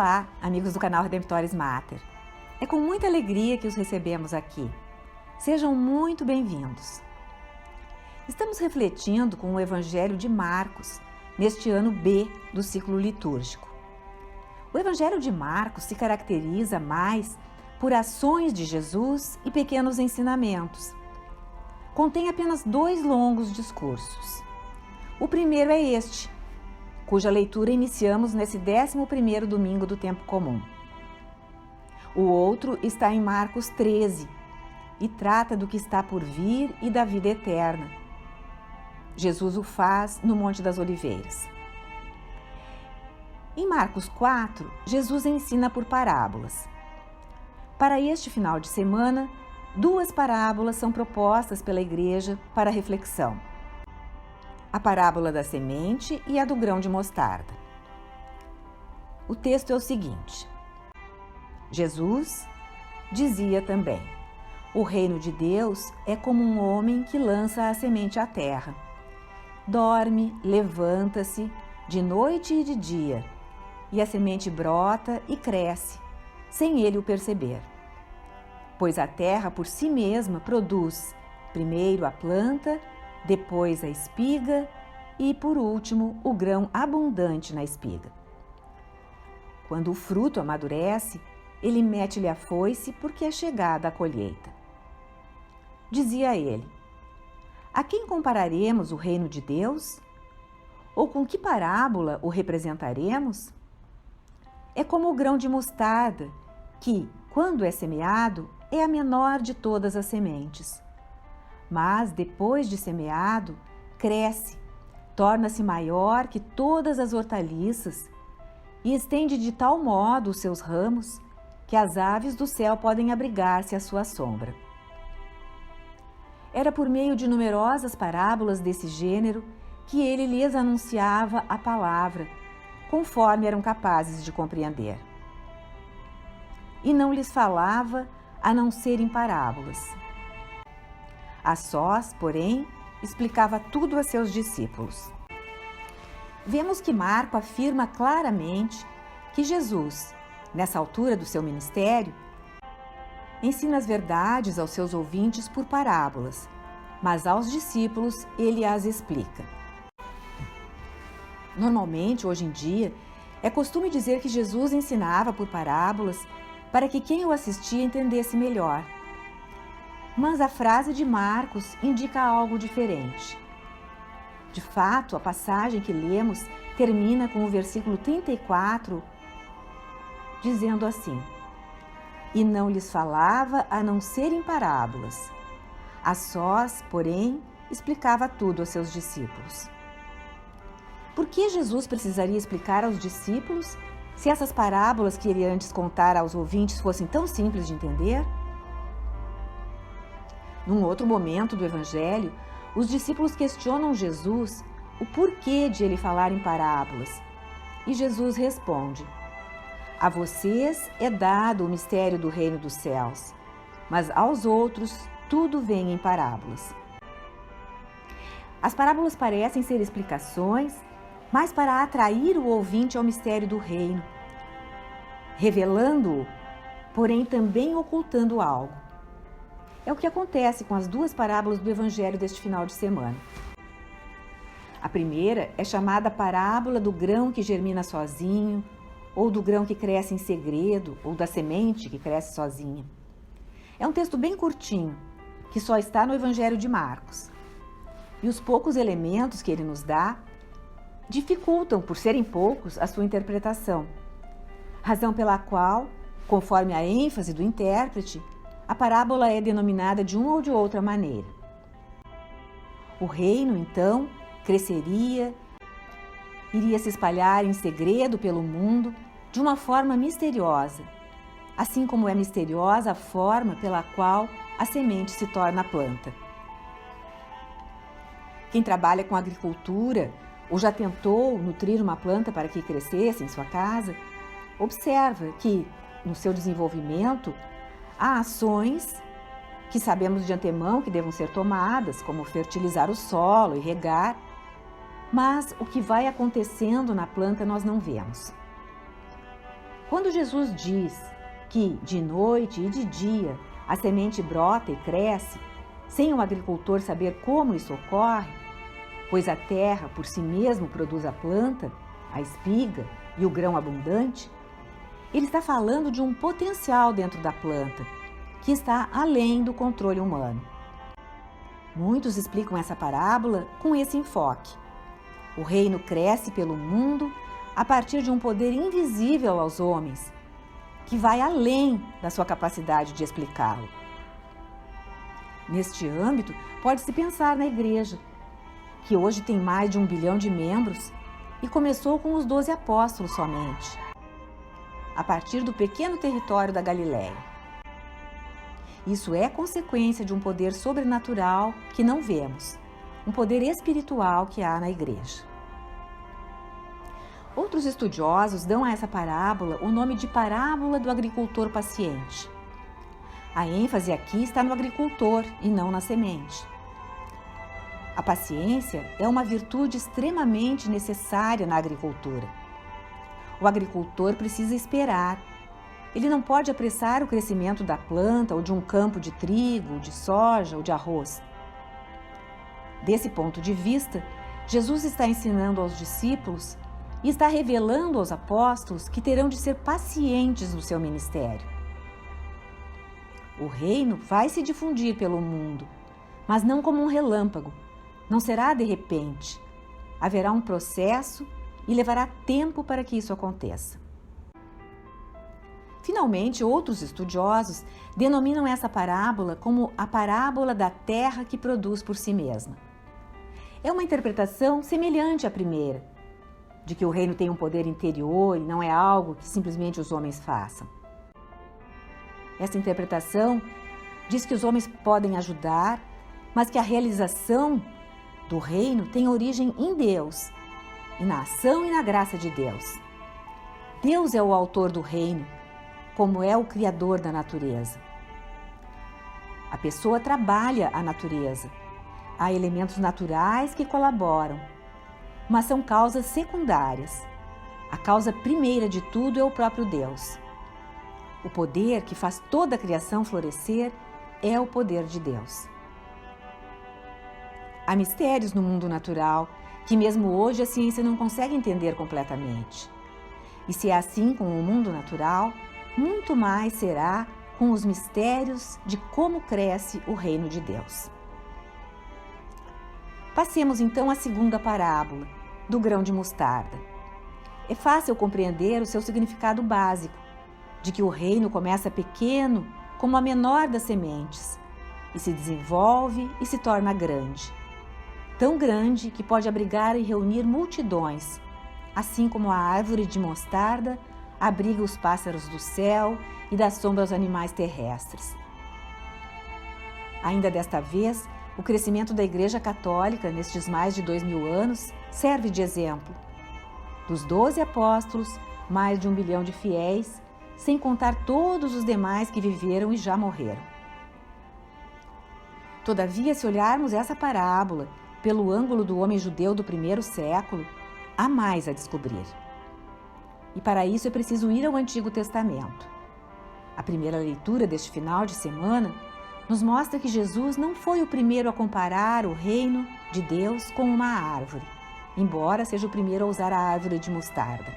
Olá, amigos do canal Redemptoris Mater. É com muita alegria que os recebemos aqui. Sejam muito bem-vindos. Estamos refletindo com o Evangelho de Marcos, neste ano B do ciclo litúrgico. O Evangelho de Marcos se caracteriza mais por ações de Jesus e pequenos ensinamentos. Contém apenas 2 longos discursos. O primeiro é este, cuja leitura iniciamos nesse 11º domingo do tempo comum. O outro está em Marcos 13 e trata do que está por vir e da vida eterna. Jesus o faz no Monte das Oliveiras. Em Marcos 4, Jesus ensina por parábolas. Para este final de semana, 2 parábolas são propostas pela Igreja para reflexão. A parábola da semente e a do grão de mostarda. O texto é o seguinte: Jesus dizia também: o reino de Deus é como um homem que lança a semente à terra. Dorme, levanta-se, de noite e de dia, e a semente brota e cresce, sem ele o perceber. Pois a terra por si mesma produz, primeiro a planta, depois a espiga e, por último, o grão abundante na espiga. Quando o fruto amadurece, ele mete-lhe a foice porque é chegada a colheita. Dizia ele: a quem compararemos o reino de Deus? Ou com que parábola o representaremos? É como o grão de mostarda, que, quando é semeado, é a menor de todas as sementes. Mas, depois de semeado, cresce, torna-se maior que todas as hortaliças e estende de tal modo os seus ramos que as aves do céu podem abrigar-se à sua sombra. Era por meio de numerosas parábolas desse gênero que ele lhes anunciava a palavra, conforme eram capazes de compreender. E não lhes falava a não ser em parábolas. A sós, porém, explicava tudo a seus discípulos. Vemos que Marco afirma claramente que Jesus, nessa altura do seu ministério, ensina as verdades aos seus ouvintes por parábolas, mas aos discípulos ele as explica. Normalmente, hoje em dia, é costume dizer que Jesus ensinava por parábolas para que quem o assistia entendesse melhor. Mas a frase de Marcos indica algo diferente. De fato, a passagem que lemos termina com o versículo 34, dizendo assim: e não lhes falava a não ser em parábolas. A sós, porém, explicava tudo aos seus discípulos. Por que Jesus precisaria explicar aos discípulos se essas parábolas que ele antes contara aos ouvintes fossem tão simples de entender? Num outro momento do Evangelho, os discípulos questionam Jesus o porquê de ele falar em parábolas. E Jesus responde: a vocês é dado o mistério do reino dos céus, mas aos outros tudo vem em parábolas. As parábolas parecem ser explicações, mas para atrair o ouvinte ao mistério do reino, revelando-o, porém também ocultando algo. É o que acontece com as 2 parábolas do Evangelho deste final de semana. A primeira é chamada parábola do grão que germina sozinho, ou do grão que cresce em segredo, ou da semente que cresce sozinha. É um texto bem curtinho, que só está no Evangelho de Marcos. E os poucos elementos que ele nos dá dificultam, por serem poucos, a sua interpretação. Razão pela qual, conforme a ênfase do intérprete, a parábola é denominada de uma ou de outra maneira. O reino, então, cresceria, iria se espalhar em segredo pelo mundo de uma forma misteriosa, assim como é misteriosa a forma pela qual a semente se torna planta. Quem trabalha com agricultura ou já tentou nutrir uma planta para que crescesse em sua casa, observa que, no seu desenvolvimento, há ações que sabemos de antemão que devam ser tomadas, como fertilizar o solo e regar, mas o que vai acontecendo na planta nós não vemos. Quando Jesus diz que de noite e de dia a semente brota e cresce, sem o agricultor saber como isso ocorre, pois a terra por si mesmo produz a planta, a espiga e o grão abundante, ele está falando de um potencial dentro da planta, que está além do controle humano. Muitos explicam essa parábola com esse enfoque. O reino cresce pelo mundo a partir de um poder invisível aos homens, que vai além da sua capacidade de explicá-lo. Neste âmbito, pode-se pensar na igreja, que hoje tem mais de 1 bilhão de membros e começou com os 12 apóstolos somente, a partir do pequeno território da Galileia. Isso é consequência de um poder sobrenatural que não vemos, um poder espiritual que há na igreja. Outros estudiosos dão a essa parábola o nome de parábola do agricultor paciente. A ênfase aqui está no agricultor e não na semente. A paciência é uma virtude extremamente necessária na agricultura. O agricultor precisa esperar. Ele não pode apressar o crescimento da planta ou de um campo de trigo, de soja ou de arroz. Desse ponto de vista, Jesus está ensinando aos discípulos e está revelando aos apóstolos que terão de ser pacientes no seu ministério. O reino vai se difundir pelo mundo, mas não como um relâmpago. Não será de repente. Haverá um processo e levará tempo para que isso aconteça. Finalmente, outros estudiosos denominam essa parábola como a parábola da terra que produz por si mesma. É uma interpretação semelhante à primeira, de que o reino tem um poder interior e não é algo que simplesmente os homens façam. Essa interpretação diz que os homens podem ajudar, mas que a realização do reino tem origem em Deus, e na ação e na graça de Deus. Deus é o autor do reino, como é o criador da natureza. A pessoa trabalha a natureza. Há elementos naturais que colaboram, mas são causas secundárias. A causa primeira de tudo é o próprio Deus. O poder que faz toda a criação florescer é o poder de Deus. Há mistérios no mundo natural que mesmo hoje a ciência não consegue entender completamente. E se é assim com o mundo natural, muito mais será com os mistérios de como cresce o reino de Deus. Passemos então à segunda parábola, do grão de mostarda. É fácil compreender o seu significado básico, de que o reino começa pequeno, como a menor das sementes, e se desenvolve e se torna grande. Tão grande que pode abrigar e reunir multidões, assim como a árvore de mostarda abriga os pássaros do céu e dá sombra aos animais terrestres. Ainda desta vez, o crescimento da Igreja Católica nestes mais de 2000 anos serve de exemplo. Dos 12 apóstolos, mais de 1 bilhão de fiéis, sem contar todos os demais que viveram e já morreram. Todavia, se olharmos essa parábola pelo ângulo do homem judeu do primeiro século, há mais a descobrir. E para isso é preciso ir ao Antigo Testamento. A primeira leitura deste final de semana nos mostra que Jesus não foi o primeiro a comparar o reino de Deus com uma árvore, embora seja o primeiro a usar a árvore de mostarda.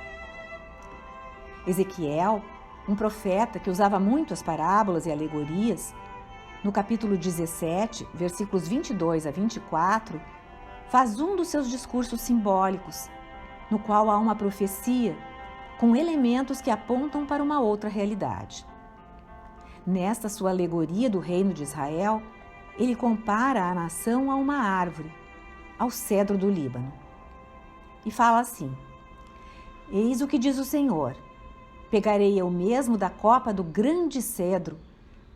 Ezequiel, um profeta que usava muito as parábolas e alegorias, no capítulo 17, versículos 22 a 24, faz um dos seus discursos simbólicos, no qual há uma profecia com elementos que apontam para uma outra realidade. Nesta sua alegoria do reino de Israel, ele compara a nação a uma árvore, ao cedro do Líbano. E fala assim: Eis o que diz o Senhor: pegarei eu mesmo da copa do grande cedro,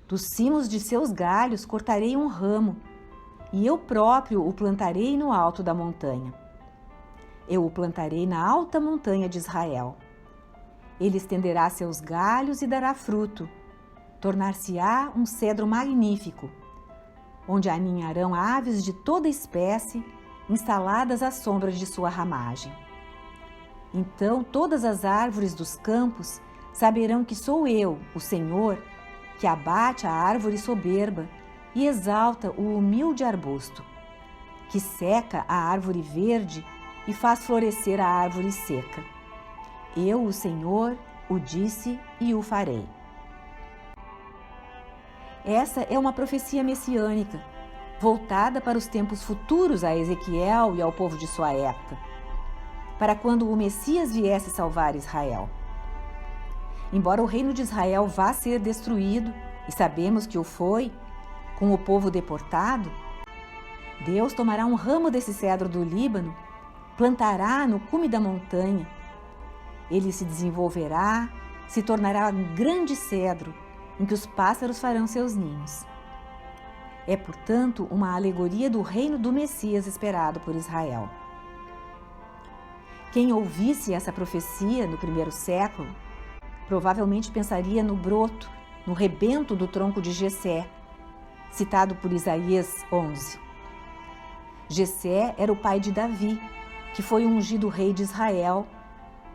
dos cimos de seus galhos cortarei um ramo, e eu próprio o plantarei no alto da montanha. Eu o plantarei na alta montanha de Israel. Ele estenderá seus galhos e dará fruto. Tornar-se-á um cedro magnífico, onde aninharão aves de toda espécie, instaladas à sombra de sua ramagem. Então todas as árvores dos campos saberão que sou eu, o Senhor, que abate a árvore soberba e exalta o humilde arbusto, que seca a árvore verde e faz florescer a árvore seca. Eu, o Senhor, o disse e o farei. Essa é uma profecia messiânica, voltada para os tempos futuros a Ezequiel e ao povo de sua época, para quando o Messias viesse salvar Israel. Embora o reino de Israel vá ser destruído, e sabemos que o foi, com o povo deportado, Deus tomará um ramo desse cedro do Líbano, plantará no cume da montanha. Ele se desenvolverá, se tornará um grande cedro, em que os pássaros farão seus ninhos. É, portanto, uma alegoria do reino do Messias esperado por Israel. Quem ouvisse essa profecia no primeiro século, provavelmente pensaria no broto, no rebento do tronco de Jessé, citado por Isaías 11. Jessé era o pai de Davi, que foi o ungido rei de Israel,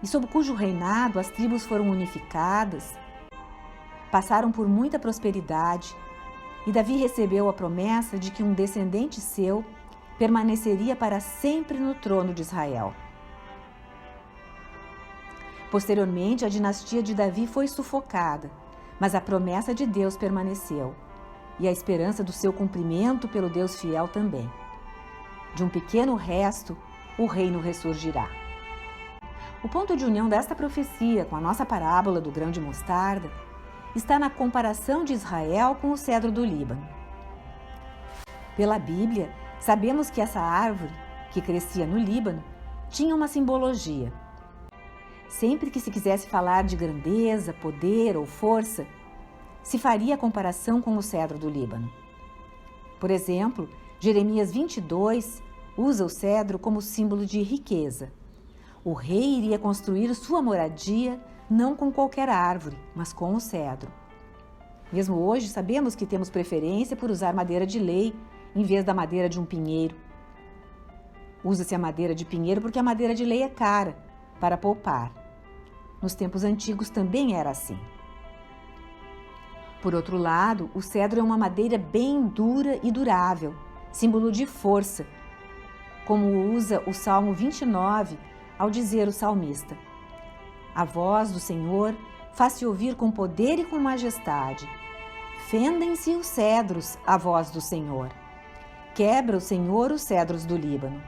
e sob cujo reinado as tribos foram unificadas, passaram por muita prosperidade, e Davi recebeu a promessa de que um descendente seu permaneceria para sempre no trono de Israel. Posteriormente, a dinastia de Davi foi sufocada, mas a promessa de Deus permaneceu, e a esperança do seu cumprimento pelo Deus fiel também. De um pequeno resto, o reino ressurgirá. O ponto de união desta profecia com a nossa parábola do grão de mostarda está na comparação de Israel com o cedro do Líbano. Pela Bíblia, sabemos que essa árvore, que crescia no Líbano, tinha uma simbologia. Sempre que se quisesse falar de grandeza, poder ou força, se faria a comparação com o cedro do Líbano. Por exemplo, Jeremias 22 usa o cedro como símbolo de riqueza. O rei iria construir sua moradia não com qualquer árvore, mas com o cedro. Mesmo hoje, sabemos que temos preferência por usar madeira de lei em vez da madeira de um pinheiro. Usa-se a madeira de pinheiro porque a madeira de lei é cara, para poupar. Nos tempos antigos também era assim. Por outro lado, o cedro é uma madeira bem dura e durável, símbolo de força, como usa o Salmo 29 ao dizer o salmista: a voz do Senhor faz-se ouvir com poder e com majestade. Fendem-se os cedros à voz do Senhor. Quebra o Senhor os cedros do Líbano.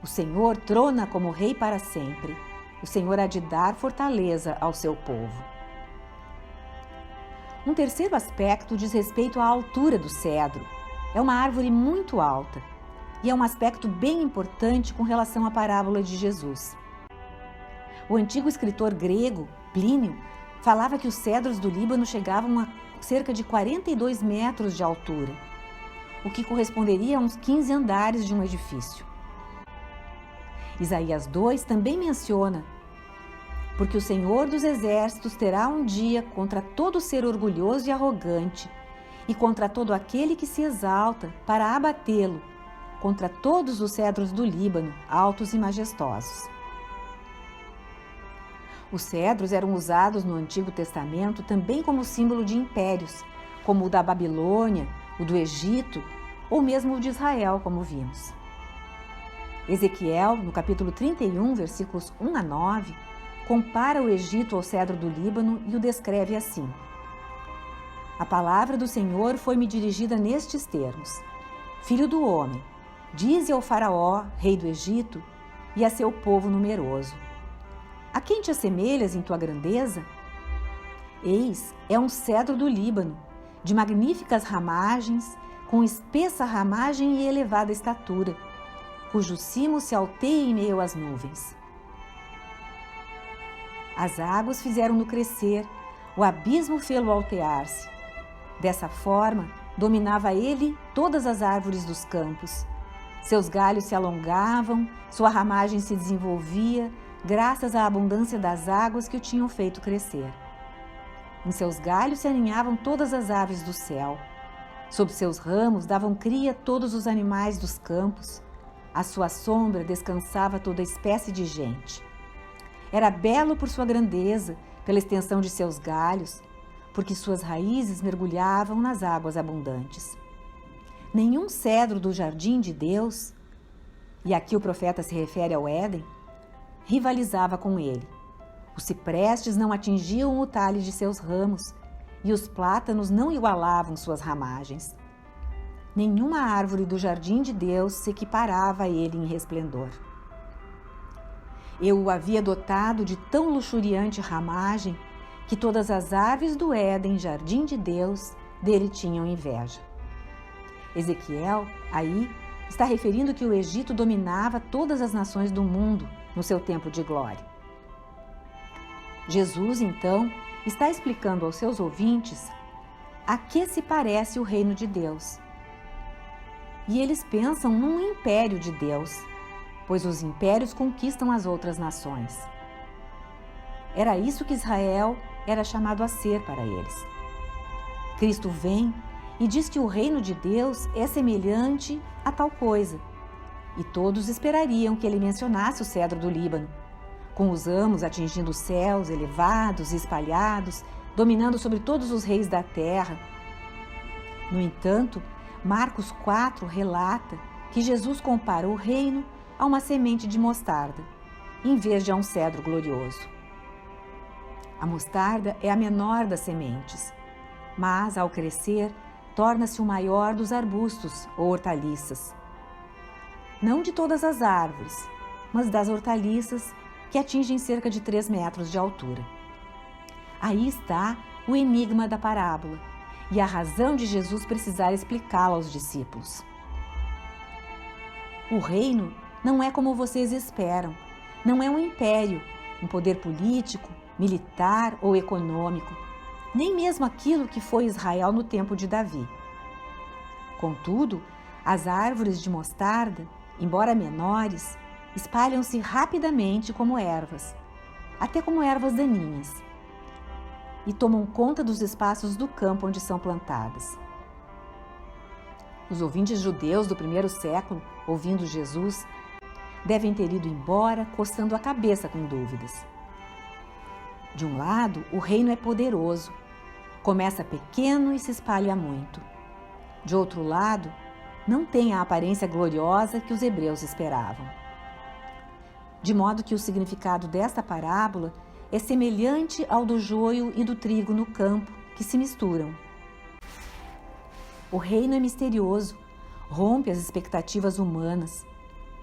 O Senhor trona como rei para sempre. O Senhor há de dar fortaleza ao seu povo. Um terceiro aspecto diz respeito à altura do cedro. É uma árvore muito alta e é um aspecto bem importante com relação à parábola de Jesus. O antigo escritor grego, Plínio, falava que os cedros do Líbano chegavam a cerca de 42 metros de altura, o que corresponderia a uns 15 andares de um edifício. Isaías 2 também menciona: porque o Senhor dos Exércitos terá um dia contra todo ser orgulhoso e arrogante, e contra todo aquele que se exalta para abatê-lo, contra todos os cedros do Líbano, altos e majestosos. Os cedros eram usados no Antigo Testamento também como símbolo de impérios, como o da Babilônia, o do Egito, ou mesmo o de Israel, como vimos. Ezequiel, no capítulo 31, versículos 1 a 9, compara o Egito ao cedro do Líbano e o descreve assim: a palavra do Senhor foi-me dirigida nestes termos: Filho do homem, dize ao faraó, rei do Egito, e a seu povo numeroso: a quem te assemelhas em tua grandeza? Eis, é um cedro do Líbano, de magníficas ramagens, com espessa ramagem e elevada estatura, cujo cimo se alteia em meio às nuvens. As águas fizeram-no crescer, o abismo fê-lo altear-se. Dessa forma, dominava ele todas as árvores dos campos. Seus galhos se alongavam, sua ramagem se desenvolvia, graças à abundância das águas que o tinham feito crescer. Em seus galhos se aninhavam todas as aves do céu. Sob seus ramos davam cria todos os animais dos campos. À sua sombra descansava toda espécie de gente. Era belo por sua grandeza pela extensão de seus galhos, porque suas raízes mergulhavam nas águas abundantes. Nenhum cedro do jardim de Deus, e aqui o profeta se refere ao Éden, rivalizava com ele. Os ciprestes não atingiam o talhe de seus ramos, e os plátanos não igualavam suas ramagens. Nenhuma árvore do jardim de Deus se equiparava a ele em resplendor. Eu o havia dotado de tão luxuriante ramagem que todas as aves do Éden, jardim de Deus, dele tinham inveja. Ezequiel, aí, está referindo que o Egito dominava todas as nações do mundo no seu tempo de glória. Jesus, então, está explicando aos seus ouvintes a que se parece o reino de Deus. E eles pensam num império de Deus, pois os impérios conquistam as outras nações. Era isso que Israel era chamado a ser para eles. Cristo vem e diz que o reino de Deus é semelhante a tal coisa, e todos esperariam que ele mencionasse o cedro do Líbano, com os ramos atingindo os céus, elevados e espalhados, dominando sobre todos os reis da terra. No entanto, Marcos 4 relata que Jesus compara o reino a uma semente de mostarda, em vez de a um cedro glorioso. A mostarda é a menor das sementes, mas, ao crescer, torna-se o maior dos arbustos ou hortaliças. Não de todas as árvores, mas das hortaliças que atingem cerca de 3 metros de altura. Aí está o enigma da parábola e a razão de Jesus precisar explicá-la aos discípulos. O reino não é como vocês esperam, não é um império, um poder político, militar ou econômico, nem mesmo aquilo que foi Israel no tempo de Davi. Contudo, as árvores de mostarda, embora menores, espalham-se rapidamente como ervas, até como ervas daninhas, e tomam conta dos espaços do campo onde são plantadas. Os ouvintes judeus do primeiro século, ouvindo Jesus, devem ter ido embora coçando a cabeça com dúvidas. De um lado, o reino é poderoso, começa pequeno e se espalha muito. De outro lado, não tem a aparência gloriosa que os hebreus esperavam. De modo que o significado desta parábola é semelhante ao do joio e do trigo no campo, que se misturam. O reino é misterioso, rompe as expectativas humanas.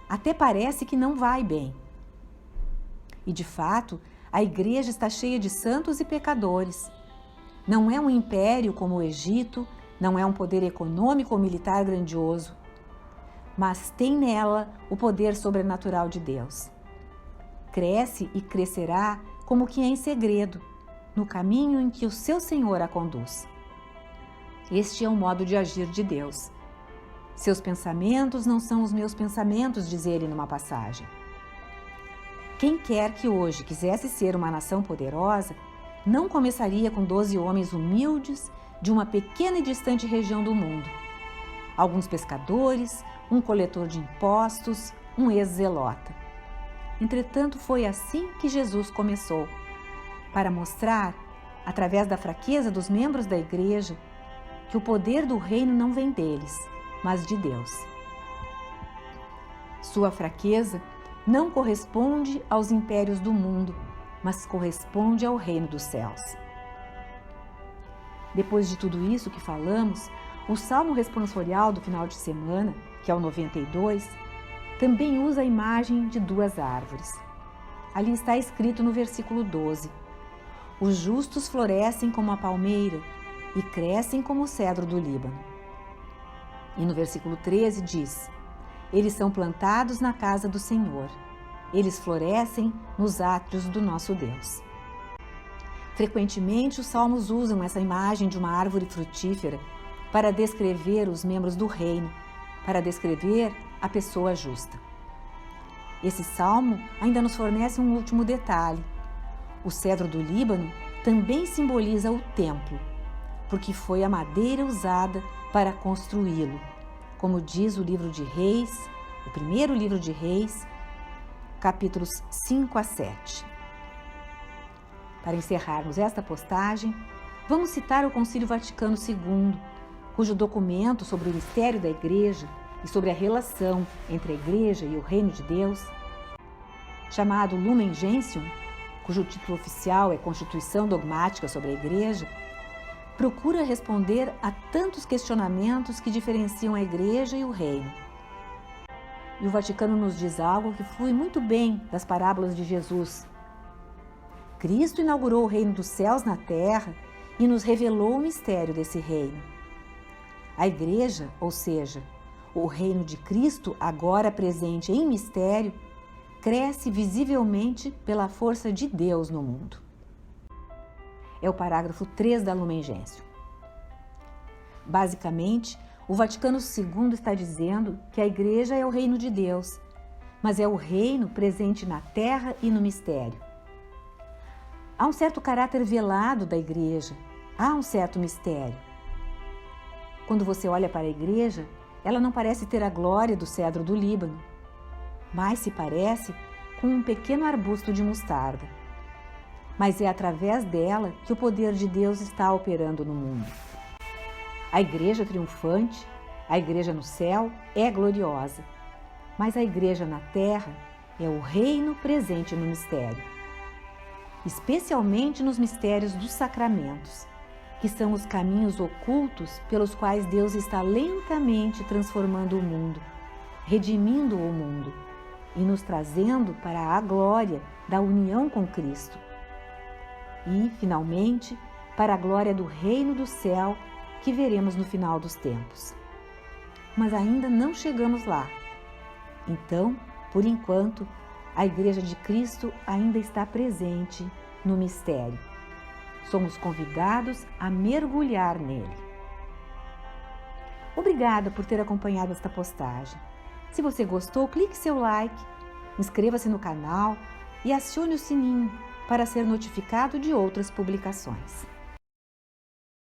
Até parece que não vai bem. E, de fato, a igreja está cheia de santos e pecadores. Não é um império como o Egito, não é um poder econômico ou militar grandioso, mas tem nela o poder sobrenatural de Deus. Cresce e crescerá como que em segredo, no caminho em que o seu Senhor a conduz. Este é o modo de agir de Deus. Seus pensamentos não são os meus pensamentos, diz ele numa passagem. Quem quer que hoje quisesse ser uma nação poderosa, não começaria com 12 homens humildes de uma pequena e distante região do mundo. Alguns pescadores, um coletor de impostos, um ex-zelota. Entretanto, foi assim que Jesus começou, para mostrar, através da fraqueza dos membros da igreja, que o poder do reino não vem deles, mas de Deus. Sua fraqueza não corresponde aos impérios do mundo, mas corresponde ao reino dos céus. Depois de tudo isso que falamos, o salmo responsorial do final de semana, que é o 92, também usa a imagem de 2 árvores. Ali está escrito no versículo 12: os justos florescem como a palmeira e crescem como o cedro do Líbano. E no versículo 13 diz: eles são plantados na casa do Senhor, eles florescem nos átrios do nosso Deus. Frequentemente, os salmos usam essa imagem de uma árvore frutífera para descrever os membros do reino, para descrever a pessoa justa. Esse salmo ainda nos fornece um último detalhe. O cedro do Líbano também simboliza o templo, porque foi a madeira usada para construí-lo, como diz o livro de Reis, o primeiro livro de Reis, capítulos 5 a 7. Para encerrarmos esta postagem, vamos citar o Concílio Vaticano II, cujo documento sobre o mistério da Igreja e sobre a relação entre a Igreja e o Reino de Deus, chamado Lumen Gentium, cujo título oficial é Constituição Dogmática sobre a Igreja, procura responder a tantos questionamentos que diferenciam a Igreja e o Reino. E o Vaticano nos diz algo que flui muito bem das parábolas de Jesus. Cristo inaugurou o reino dos céus na terra e nos revelou o mistério desse reino. A Igreja, ou seja, o reino de Cristo, agora presente em mistério, cresce visivelmente pela força de Deus no mundo. É o parágrafo 3 da Lumen Gentium. Basicamente, o Vaticano II está dizendo que a Igreja é o reino de Deus, mas é o reino presente na terra e no mistério. Há um certo caráter velado da Igreja, há um certo mistério. Quando você olha para a Igreja, ela não parece ter a glória do cedro do Líbano, mas se parece com um pequeno arbusto de mostarda. Mas é através dela que o poder de Deus está operando no mundo. A Igreja triunfante, a Igreja no céu, é gloriosa, mas a Igreja na terra é o reino presente no mistério, especialmente nos mistérios dos sacramentos, que são os caminhos ocultos pelos quais Deus está lentamente transformando o mundo, redimindo o mundo e nos trazendo para a glória da união com Cristo. E, finalmente, para a glória do reino do céu que veremos no final dos tempos. Mas ainda não chegamos lá. Então, por enquanto, a Igreja de Cristo ainda está presente no mistério. Somos convidados a mergulhar nele. Obrigada por ter acompanhado esta postagem. Se você gostou, clique seu like, inscreva-se no canal e acione o sininho para ser notificado de outras publicações.